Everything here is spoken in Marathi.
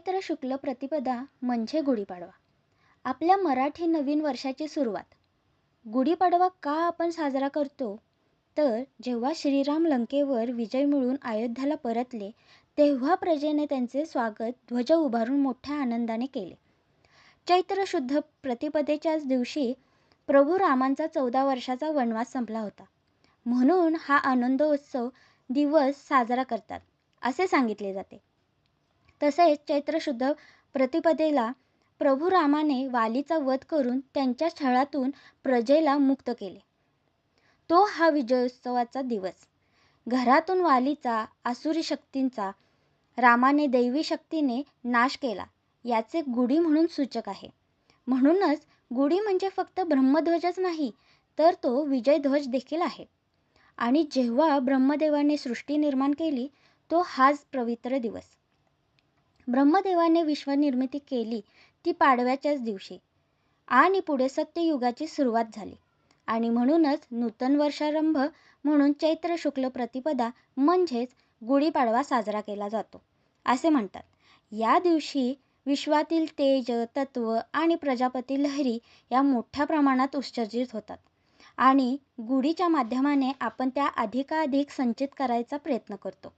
चैत्र शुक्ल प्रतिपदा म्हणजे गुढीपाडवा. आपल्या मराठी नवीन वर्षाची सुरुवात. गुढीपाडवा का आपण साजरा करतो? तर जेव्हा श्रीराम लंकेवर विजय मिळवून अयोध्याला परतले, तेव्हा प्रजेने त्यांचे स्वागत ध्वज उभारून मोठ्या आनंदाने केले. चैत्र शुद्ध प्रतिपदेच्याच दिवशी प्रभू रामांचा 14 वर्षाचा वनवास संपला होता. म्हणून हा आनंदोत्सव दिवस साजरा करतात असे सांगितले जाते. तसेच चैत्र शुद्ध प्रतिपदेला प्रभू रामाने वालीचा वध करून त्यांच्या छळातून प्रजेला मुक्त केले. तो हा विजयोत्सवाचा दिवस. घरातून वालीचा आसुरी शक्तींचा रामाने दैवी शक्तीने नाश केला याचे गुढी म्हणून सूचक आहे. म्हणूनच गुढी म्हणजे फक्त ब्रह्मध्वजच नाही, तर तो विजयध्वज देखील आहे. आणि जेव्हा ब्रह्मदेवाने सृष्टी निर्माण केली, तो हाच पवित्र दिवस. ब्रह्मदेवाने विश्वनिर्मिती केली ती पाडव्याच्याच दिवशी आणि पुढे सत्ययुगाची सुरुवात झाली. आणि म्हणूनच नूतन वर्षारंभ म्हणून चैत्र शुक्ल प्रतिपदा म्हणजेच गुढीपाडवा साजरा केला जातो असे म्हणतात. या दिवशी विश्वातील तेज, तत्व आणि प्रजापती लहरी या मोठ्या प्रमाणात उत्सर्जित होतात आणि गुढीच्या माध्यमाने आपण त्या अधिकाधिक संचित करायचा प्रयत्न करतो.